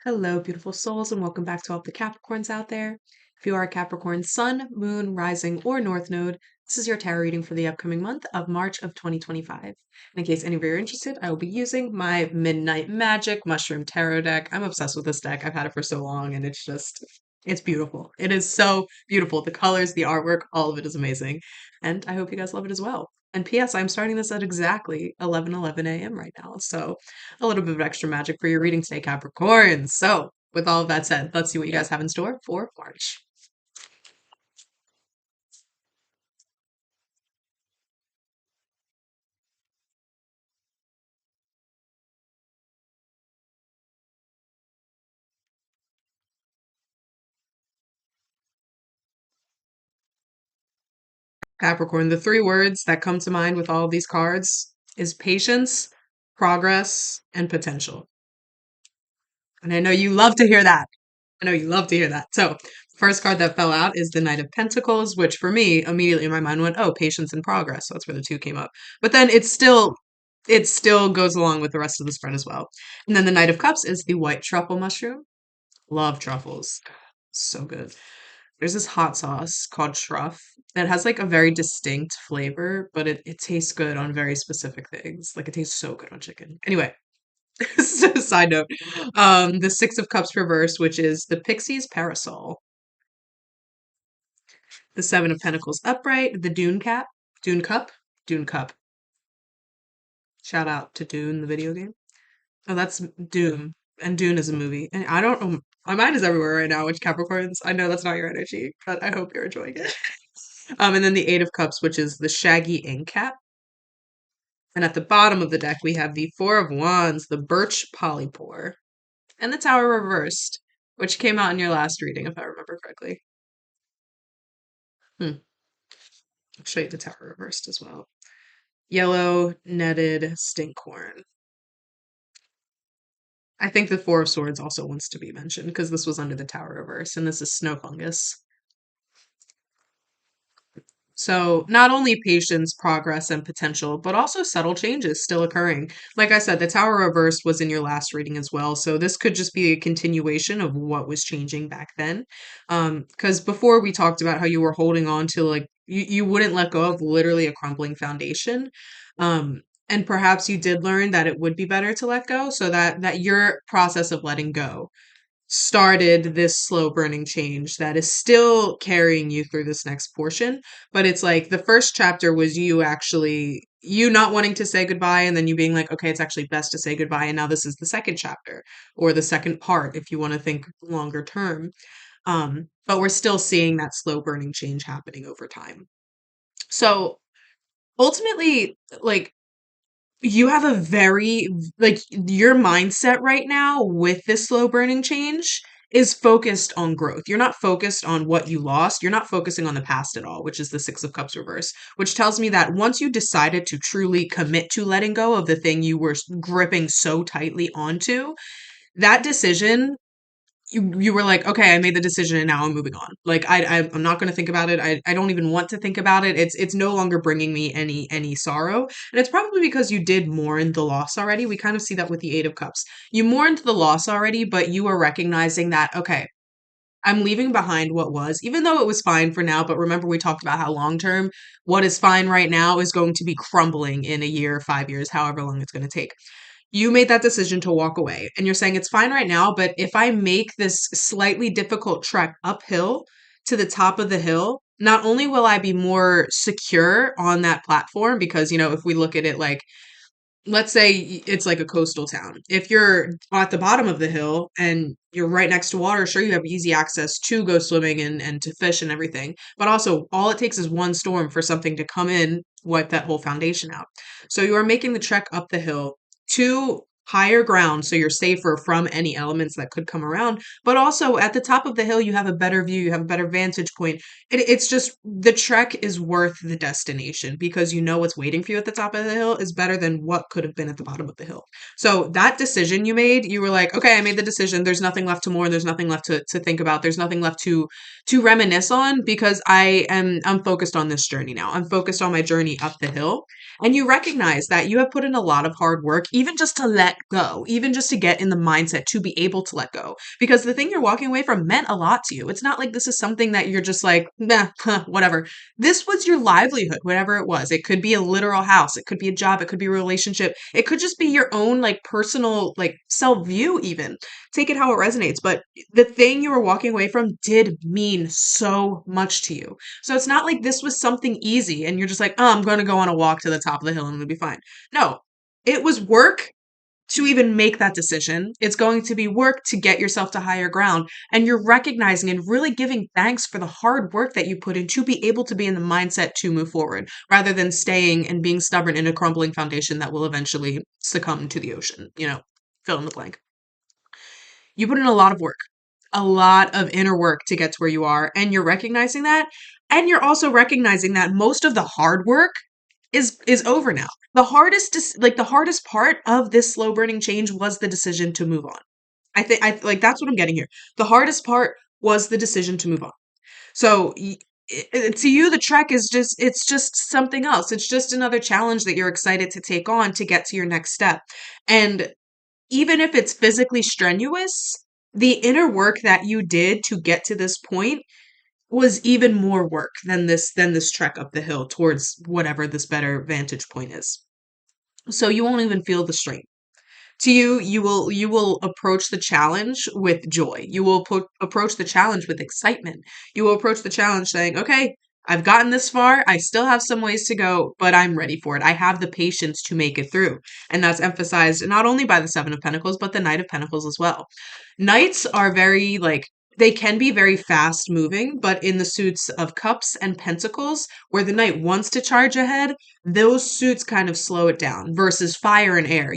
Hello, beautiful souls, and welcome back to all of the Capricorns out there. If you are a Capricorn Sun, Moon, Rising, or North Node, this is your tarot reading for the upcoming month of March of 2025. And in case any of you are interested, I will be using my Midnight Magic Mushroom Tarot deck. I'm obsessed with this deck. I've had it for so long, and it's beautiful. It is so beautiful. The colors, the artwork, all of it is amazing. And I hope you guys love it as well. And P.S., I'm starting this at exactly 11:11 a.m. right now. So a little bit of extra magic for your reading today, Capricorn. So, with all of that said, let's see what you guys have in store for March. Capricorn, the three words that come to mind with all of these cards is patience, progress, and potential. And I know you love to hear that. I know you love to hear that. So, first card that fell out is the Knight of Pentacles, which for me, immediately in my mind went, oh, patience and progress. So that's where the two came up. But then it still goes along with the rest of the spread as well. And then the Knight of Cups is the white truffle mushroom. Love truffles. So good. There's this hot sauce called truff that has like a very distinct flavor, but it tastes good on very specific things. Like it tastes so good on chicken. Anyway, side note. The Six of Cups reversed, which is the Pixie's parasol. The Seven of Pentacles upright, the Dune Cup, Dune Cup. Shout out to Dune, the video game. Oh, that's Doom. And Dune is a movie. And I don't know. My mind is everywhere right now, which Capricorns, I know that's not your energy, but I hope you're enjoying it. And then the Eight of Cups, which is the Shaggy Ink Cap. And at the bottom of the deck, we have the Four of Wands, the Birch Polypore, and the Tower Reversed, which came out in your last reading, if I remember correctly. I'll show you the Tower Reversed as well. Yellow netted stinkhorn. I think the Four of Swords also wants to be mentioned because this was under the Tower Reverse, and this is snow fungus. So, not only patience, progress, and potential, but also subtle changes still occurring. Like I said, the Tower Reversed was in your last reading as well. So, this could just be a continuation of what was changing back then. Because before we talked about how you were holding on to, like, you wouldn't let go of literally a crumbling foundation. And perhaps you did learn that it would be better to let go so that your process of letting go started this slow burning change that is still carrying you through this next portion. But it's like the first chapter was you not wanting to say goodbye and then you being like, okay, it's actually best to say goodbye. And now this is the second chapter or the second part if you want to think longer term. But we're still seeing that slow burning change happening over time. So ultimately, like, you have a very, like, your mindset right now with this slow burning change is focused on growth. You're not focused on what you lost. You're not focusing on the past at all, which is the Six of Cups reverse, which tells me that once you decided to truly commit to letting go of the thing you were gripping so tightly onto, that decision you were like, okay, I made the decision and now I'm moving on. Like I'm not going to think about it. I don't even want to think about it. It's no longer bringing me any sorrow. And it's probably because you did mourn the loss already. We kind of see that with the Eight of Cups. You mourned the loss already, but you are recognizing that, okay, I'm leaving behind what was, even though it was fine for now. But remember, we talked about how long term, what is fine right now is going to be crumbling in a year, 5 years, however long it's going to take. You made that decision to walk away and you're saying it's fine right now, but if I make this slightly difficult trek uphill to the top of the hill, not only will I be more secure on that platform because, if we look at it like, let's say it's like a coastal town. If you're at the bottom of the hill and you're right next to water, sure, you have easy access to go swimming and to fish and everything. But also, all it takes is one storm for something to come in, wipe that whole foundation out. So you are making the trek up the hill to higher ground so you're safer from any elements that could come around, but also at the top of the hill you have a better view, you have a better vantage point. It's just the trek is worth the destination because you know what's waiting for you at the top of the hill is better than what could have been at the bottom of the hill. So that decision you made, you were like, okay, I made the decision. There's nothing left to mourn. There's nothing left to think about. There's nothing left to reminisce on because I'm focused on this journey now. I'm focused on my journey up the hill. And you recognize that you have put in a lot of hard work, even just to let go, even just to get in the mindset to be able to let go. Because the thing you're walking away from meant a lot to you. It's not like this is something that you're just like, nah, huh, whatever. This was your livelihood, whatever it was. It could be a literal house, it could be a job, it could be a relationship, it could just be your own like personal, like self view, even. Take it how it resonates. But the thing you were walking away from did mean so much to you. So it's not like this was something easy and you're just like, oh, I'm going to go on a walk to the top of the hill and it'll be fine. No, it was work to even make that decision. It's going to be work to get yourself to higher ground. And you're recognizing and really giving thanks for the hard work that you put in to be able to be in the mindset to move forward rather than staying and being stubborn in a crumbling foundation that will eventually succumb to the ocean, fill in the blank. You put in a lot of inner work to get to where you are, and you're recognizing that. And you're also recognizing that most of the hard work is over now. The hardest part of this slow burning change was the decision to move on. I like that's what I'm getting here. The hardest part was the decision to move on. So to you, the trek is it's just something else. It's just another challenge that you're excited to take on to get to your next step. And even if it's physically strenuous, the inner work that you did to get to this point was even more work than this trek up the hill towards whatever this better vantage point is. So you won't even feel the strain. To you, you will approach the challenge with joy. You will approach the challenge with excitement. You will approach the challenge saying, "Okay, I've gotten this far. I still have some ways to go, but I'm ready for it. I have the patience to make it through." And that's emphasized not only by the 7 of Pentacles, but the Knight of Pentacles as well. Knights are very like they can be very fast moving, but in the suits of Cups and Pentacles, where the knight wants to charge ahead, those suits kind of slow it down versus fire and air.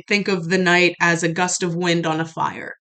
Think of the knight as a gust of wind on a fire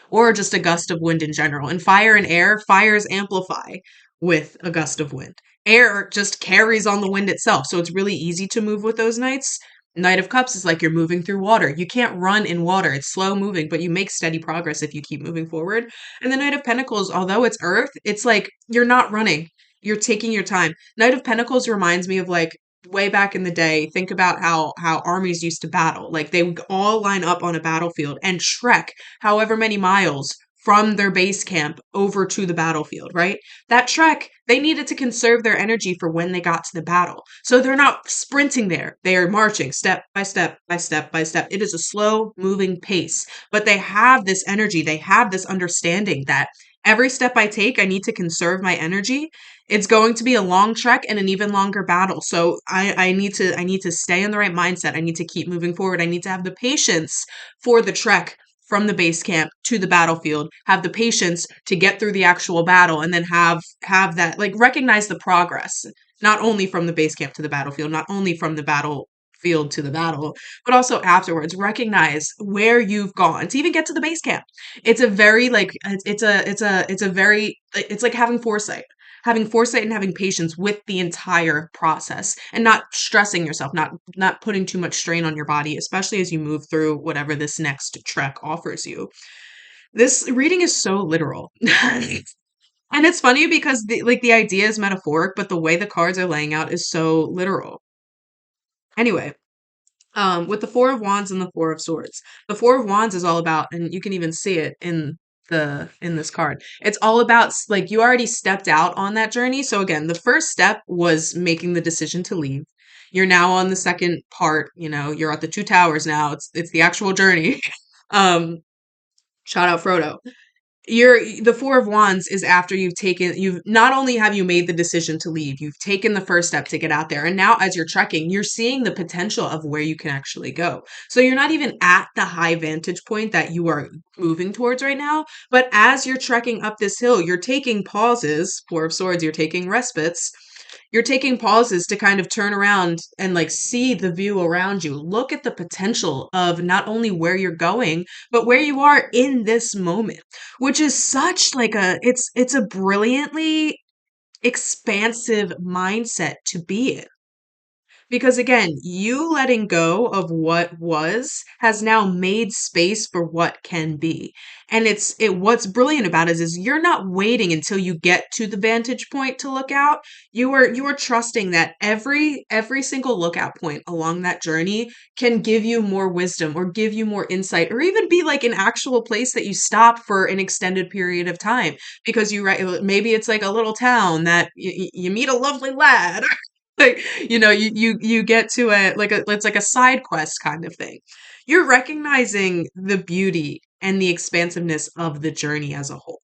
or just a gust of wind in general. And fire and air, fires amplify with a gust of wind. Air just carries on the wind itself. So it's really easy to move with those knights. Knight of Cups is like you're moving through water. You can't run in water. It's slow moving, but you make steady progress if you keep moving forward. And the Knight of Pentacles, although it's earth, it's like you're not running. You're taking your time. Knight of Pentacles reminds me of like way back in the day. Think about how armies used to battle. Like they would all line up on a battlefield and trek however many miles from their base camp over to the battlefield, right? That trek, they needed to conserve their energy for when they got to the battle. So they're not sprinting there. They are marching step by step by step by step. It is a slow moving pace, but they have this energy. They have this understanding that every step I take, I need to conserve my energy. It's going to be a long trek and an even longer battle. So I need to stay in the right mindset. I need to keep moving forward. I need to have the patience for the trek from the base camp to the battlefield, have the patience to get through the actual battle, and then have that like recognize the progress, not only from the base camp to the battlefield, not only from the battlefield to the battle, but also afterwards recognize where you've gone to even get to the base camp. It's a very like it's a very it's like having foresight and having patience with the entire process and not stressing yourself, not putting too much strain on your body, especially as you move through whatever this next trek offers you. This reading is so literal. And it's funny because the idea is metaphoric, but the way the cards are laying out is so literal. Anyway, with the Four of Wands and the Four of Swords. The Four of Wands is all about, and you can even see it in this card. It's all about like you already stepped out on that journey. So again, the first step was making the decision to leave. You're now on the second part, you're at the two towers now. It's the actual journey. um Shout out Frodo. The Four of Wands is after you've not only have you made the decision to leave, you've taken the first step to get out there. And now as you're trekking, you're seeing the potential of where you can actually go. So you're not even at the high vantage point that you are moving towards right now. But as you're trekking up this hill, you're taking pauses, Four of Swords, you're taking respites. You're taking pauses to kind of turn around and like see the view around you. Look at the potential of not only where you're going, but where you are in this moment, which is such like it's a brilliantly expansive mindset to be in. Because again, you letting go of what was has now made space for what can be. And what's brilliant about it is you're not waiting until you get to the vantage point to look out. You are trusting that every single lookout point along that journey can give you more wisdom or give you more insight or even be like an actual place that you stop for an extended period of time because maybe it's like a little town that you meet a lovely lad like you get to a like a it's like a side quest kind of thing. You're recognizing the beauty and the expansiveness of the journey as a whole.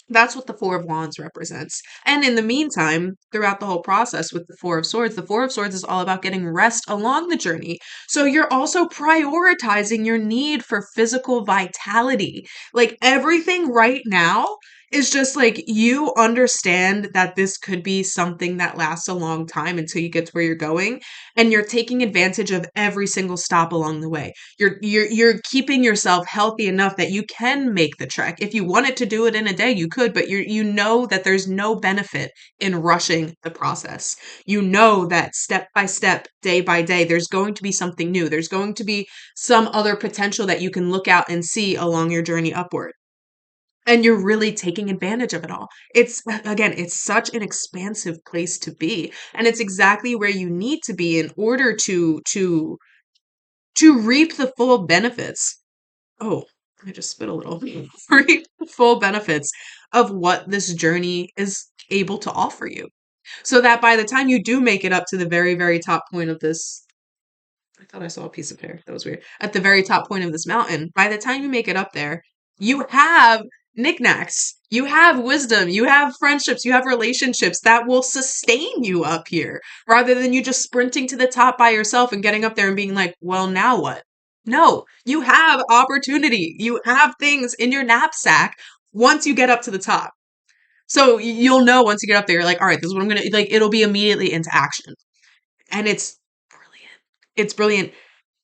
That's what the Four of Wands represents. And in the meantime, throughout the whole process with the Four of Swords is all about getting rest along the journey. So you're also prioritizing your need for physical vitality. Like everything right now is just like you understand that this could be something that lasts a long time until you get to where you're going. And you're taking advantage of every single stop along the way. You're keeping yourself healthy enough that you can make the trek. If you wanted to do it in a day, you could, but you know that there's no benefit in rushing the process. You know that step by step, day by day, there's going to be something new. There's going to be some other potential that you can look out and see along your journey upward. And you're really taking advantage of it all. It's such an expansive place to be. And it's exactly where you need to be in order to reap the full benefits. Oh, I just spit a little. Reap the full benefits of what this journey is able to offer you. So that by the time you do make it up to the very, very top point of this, I thought I saw a piece of hair. That was weird. At the very top point of this mountain, by the time you make it up there, you have knickknacks, you have wisdom, you have friendships, you have relationships that will sustain you up here rather than you just sprinting to the top by yourself and getting up there and being like, well, now what? No, you have opportunity. You have things in your knapsack once you get up to the top. So you'll know once you get up there, you're like, all right, this is what I'm going to like. It'll be immediately into action. And it's brilliant. It's brilliant.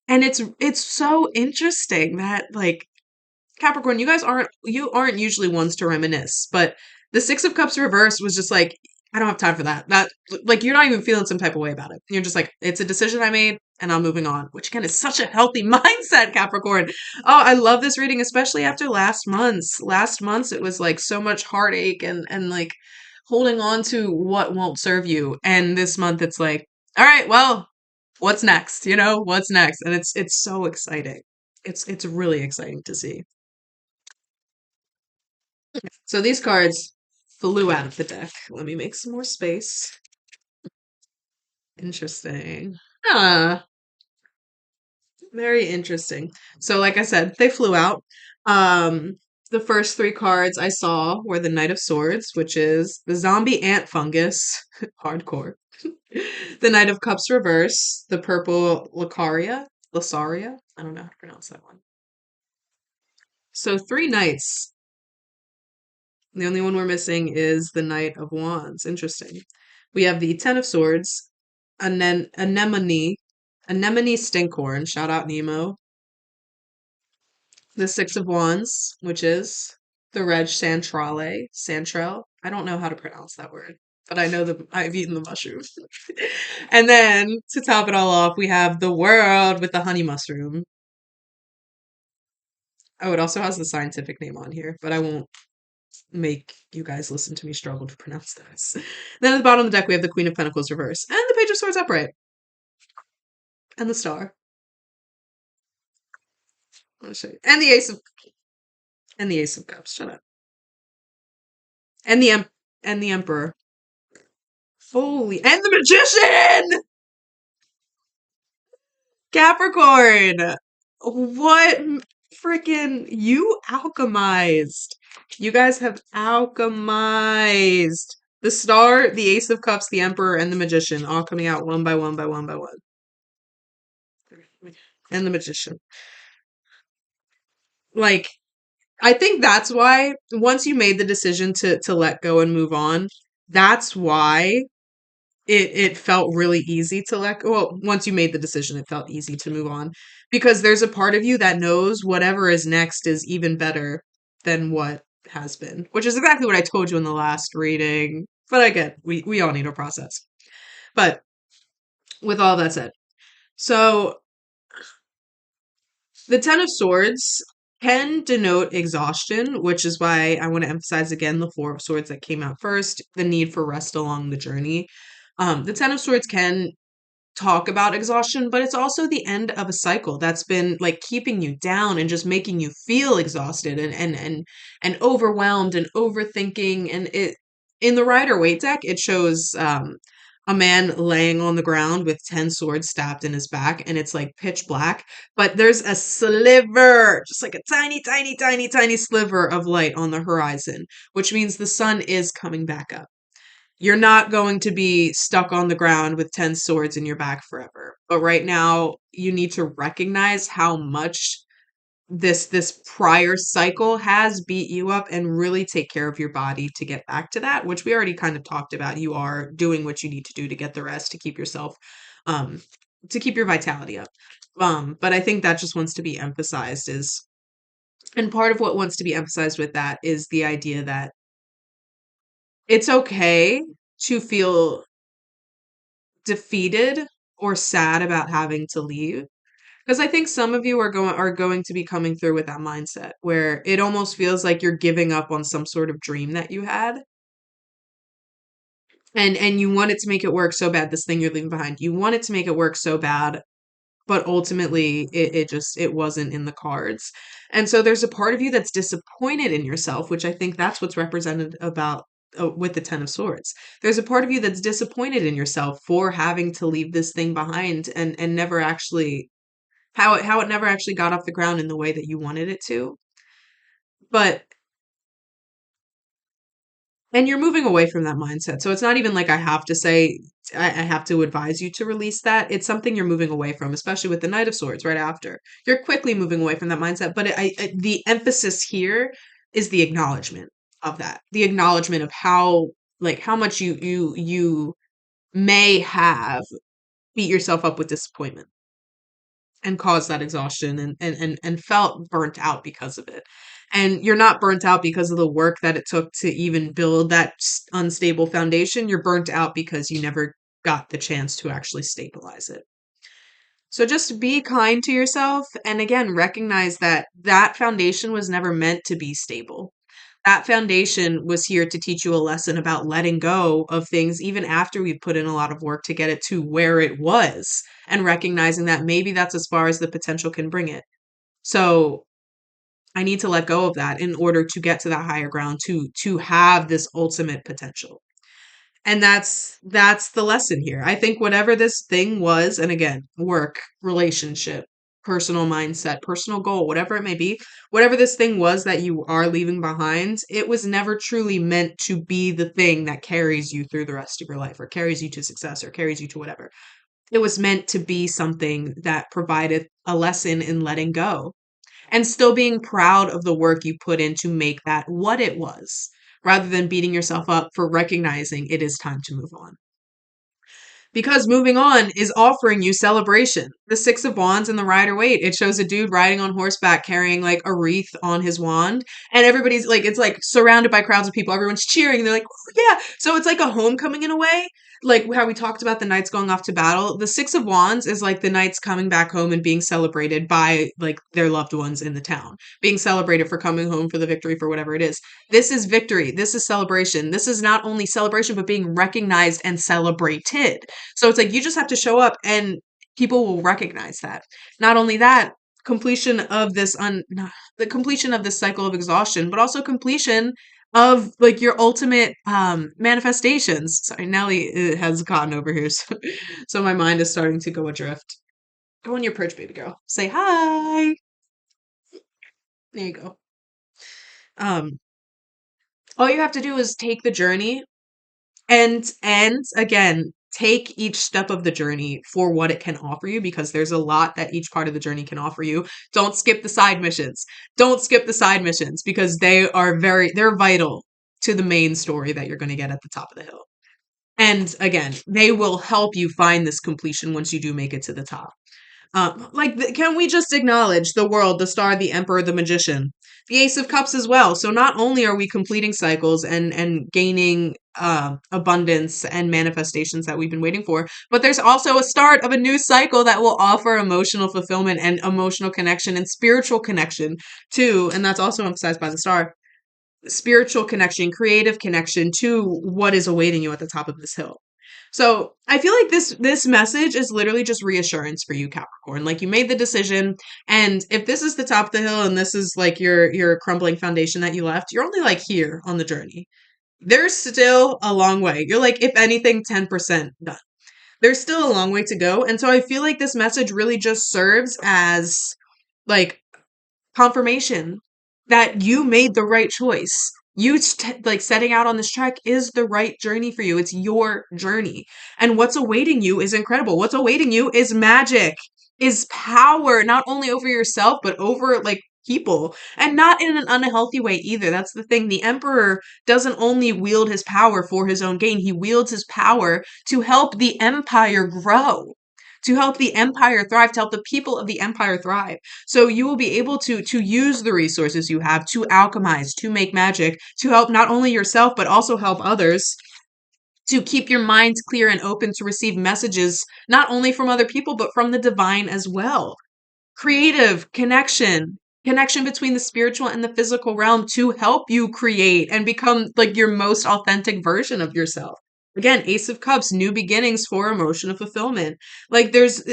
And it's so interesting that like Capricorn, you aren't usually ones to reminisce, but the Six of Cups reverse was just like, I don't have time for that. That like you're not even feeling some type of way about it. You're just like, it's a decision I made and I'm moving on, which again is such a healthy mindset, Capricorn. Oh, I love this reading, especially after last month's. Last month's it was like so much heartache and like holding on to what won't serve you. And this month it's like, all right, well, what's next? What's next? And it's so exciting. It's really exciting to see. So these cards flew out of the deck. Let me make some more space. Interesting. Ah, very interesting. So like I said, they flew out. Um, the first three cards I saw were the Knight of Swords, which is the zombie ant fungus, hardcore. The Knight of Cups reverse, the purple Lasaria. I don't know how to pronounce that one. So three knights. The only one we're missing is the Knight of Wands. Interesting. We have the Ten of Swords, Anemone Stinkhorn. Shout out Nemo. The Six of Wands, which is the Reg Santrell. I don't know how to pronounce that word, but I know that I've eaten the mushroom. And then to top it all off, we have the World with the honey mushroom. Oh, it also has the scientific name on here, but I won't make you guys listen to me struggle to pronounce this. Then at the bottom of the deck, we have the Queen of Pentacles reverse and the Page of Swords upright and the Star. I'll show you. And the Ace of Cups. Shut up. And the Emperor. Holy, and the Magician! Capricorn! What freaking you alchemized. You guys have alchemized. The Star, the Ace of Cups, the Emperor, and the Magician all coming out one by one by one by one. And the Magician. Like, I think that's why once you made the decision to let go and move on, that's why it felt really easy to let go. Well, once you made the decision, it felt easy to move on because there's a part of you that knows whatever is next is even better than what has been, which is exactly what I told you in the last reading. But I get we all need a process. But with all that said, so the Ten of Swords can denote exhaustion, which is why I want to emphasize again the Four of Swords that came out first, the need for rest along the journey. The Ten of Swords can talk about exhaustion, but it's also the end of a cycle that's been like keeping you down and just making you feel exhausted and overwhelmed and overthinking. And it in the Rider Waite deck, it shows a man laying on the ground with 10 swords stabbed in his back, and it's like pitch black, but there's a sliver, just like a tiny, tiny, tiny, tiny sliver of light on the horizon, which means the sun is coming back up. You're not going to be stuck on the ground with 10 swords in your back forever. But right now, you need to recognize how much this prior cycle has beat you up and really take care of your body to get back to that, which we already kind of talked about. You are doing what you need to do to get the rest to keep yourself um to keep your vitality up. But I think that just wants to be emphasized is and part of what wants to be emphasized with that is the idea that it's okay to feel defeated or sad about having to leave. Because I think some of you are going to be coming through with that mindset where it almost feels like you're giving up on some sort of dream that you had. And you wanted to make it work so bad, this thing you're leaving behind. You wanted to make it work so bad, but ultimately it wasn't in the cards. And so there's a part of you that's disappointed in yourself, which I think that's what's represented about with the Ten of Swords. There's a part of you that's disappointed in yourself for having to leave this thing behind and never actually how it never actually got off the ground in the way that you wanted it to. But and you're moving away from that mindset. So it's not even like I have to say I have to advise you to release that. It's something you're moving away from, especially with the Knight of Swords right after. You're quickly moving away from that mindset. But the emphasis here is the acknowledgement of that, the acknowledgement of how much you may have beat yourself up with disappointment and caused that exhaustion and felt burnt out because of it. And you're not burnt out because of the work that it took to even build that unstable foundation. You're burnt out because you never got the chance to actually stabilize it. So just be kind to yourself. And again, recognize that that foundation was never meant to be stable. That foundation was here to teach you a lesson about letting go of things, even after we've put in a lot of work to get it to where it was, and recognizing that maybe that's as far as the potential can bring it. So I need to let go of that in order to get to that higher ground to have this ultimate potential. And that's the lesson here. I think whatever this thing was, and again, work, relationship, personal mindset, personal goal, whatever it may be, whatever this thing was that you are leaving behind, it was never truly meant to be the thing that carries you through the rest of your life or carries you to success or carries you to whatever. It was meant to be something that provided a lesson in letting go and still being proud of the work you put in to make that what it was, rather than beating yourself up for recognizing it is time to move on. Because moving on is offering you celebration. The Six of Wands and the Rider Waite, it shows a dude riding on horseback carrying like a wreath on his wand. And everybody's like, it's like surrounded by crowds of people. Everyone's cheering. They're like, oh, yeah. So it's like a homecoming in a way. Like how we talked about the knights going off to battle. The Six of Wands is like the knights coming back home and being celebrated by like their loved ones in the town, being celebrated for coming home for the victory for whatever it is. This is victory. This is celebration. This is not only celebration, but being recognized and celebrated. So it's like you just have to show up and people will recognize that. Not only that, completion of the completion of this cycle of exhaustion, but also completion of like your ultimate manifestations. Sorry, Nelly has gotten over here, so my mind is starting to go adrift. Go on your perch, baby girl. Say hi. There you go. Um, all you have to do is take the journey and again, take each step of the journey for what it can offer you because there's a lot that each part of the journey can offer you. Don't skip the side missions. Don't skip the side missions because they're vital to the main story that you're going to get at the top of the hill. And again, they will help you find this completion once you do make it to the top. Can we just acknowledge the world, the star, the emperor, the magician, the ace of cups as well? So not only are we completing cycles and gaining abundance and manifestations that we've been waiting for. But there's also a start of a new cycle that will offer emotional fulfillment and emotional connection and spiritual connection too. And that's also emphasized by the star. Spiritual connection, creative connection to what is awaiting you at the top of this hill. So I feel like this message is literally just reassurance for you, Capricorn. Like you made the decision, and if this is the top of the hill and this is like your crumbling foundation that you left, you're only like here on the journey. There's still a long way. You're like, if anything, 10% done. There's still a long way to go. And so I feel like this message really just serves as like confirmation that you made the right choice. Like setting out on this trek is the right journey for you. It's your journey. And what's awaiting you is incredible. What's awaiting you is magic, is power, not only over yourself, but over like people, and not in an unhealthy way either. That's the thing. The emperor doesn't only wield his power for his own gain, he wields his power to help the empire grow. To help the empire thrive, to help the people of the empire thrive. So you will be able to use the resources you have to alchemize, to make magic, to help not only yourself but also help others, to keep your minds clear and open to receive messages not only from other people but from the divine as well. Creative connection between the spiritual and the physical realm to help you create and become like your most authentic version of yourself. Again, Ace of Cups, new beginnings for emotional fulfillment. Like there's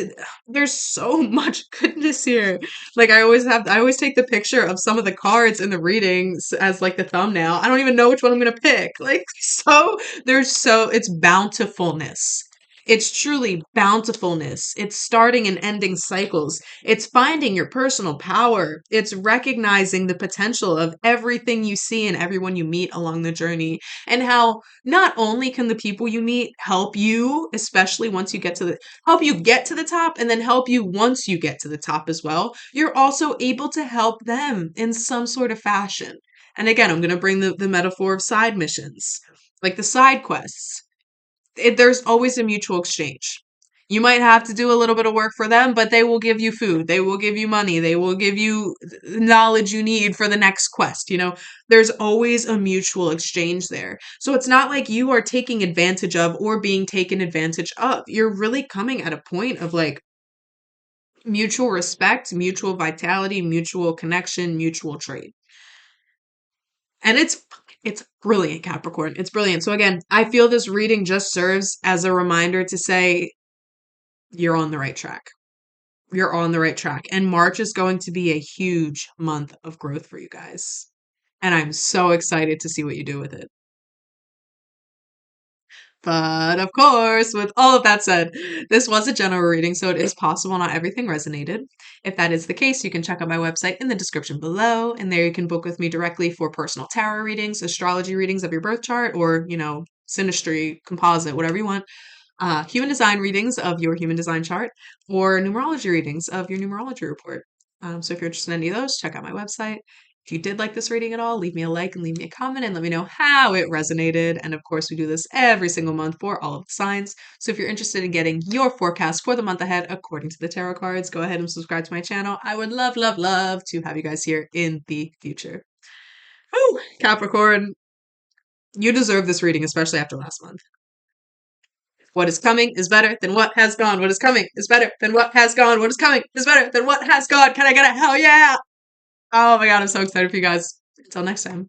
so much goodness here. Like I always take the picture of some of the cards in the readings as like the thumbnail. I don't even know which one I'm gonna pick. Like it's bountifulness. It's truly bountifulness. It's starting and ending cycles. It's finding your personal power. It's recognizing the potential of everything you see and everyone you meet along the journey. And how not only can the people you meet help you, especially once you get to help you get to the top and then help you once you get to the top as well, you're also able to help them in some sort of fashion. And again, I'm going to bring the metaphor of side missions, like the side quests. There's always a mutual exchange. You might have to do a little bit of work for them, but they will give you food. They will give you money. They will give you knowledge you need for the next quest. There's always a mutual exchange there. So it's not like you are taking advantage of or being taken advantage of. You're really coming at a point of like mutual respect, mutual vitality, mutual connection, mutual trade. And it's brilliant, Capricorn. It's brilliant. So again, I feel this reading just serves as a reminder to say you're on the right track. You're on the right track. And March is going to be a huge month of growth for you guys. And I'm so excited to see what you do with it. But of course, with all of that said, this was a general reading, so it is possible not everything resonated. If that is the case, you can check out my website in the description below, and there you can book with me directly for personal tarot readings, astrology readings of your birth chart, or, synastry, composite, whatever you want. Human design readings of your human design chart, or numerology readings of your numerology report. So if you're interested in any of those, check out my website. If you did like this reading at all, leave me a like and leave me a comment and let me know how it resonated. And of course, we do this every single month for all of the signs. So if you're interested in getting your forecast for the month ahead according to the tarot cards, go ahead and subscribe to my channel. I would love, love, love to have you guys here in the future. Oh, Capricorn, you deserve this reading, especially after last month. What is coming is better than what has gone. What is coming is better than what has gone. What is coming is better than what has gone. Can I get a hell yeah? Oh my god, I'm so excited for you guys. Until next time.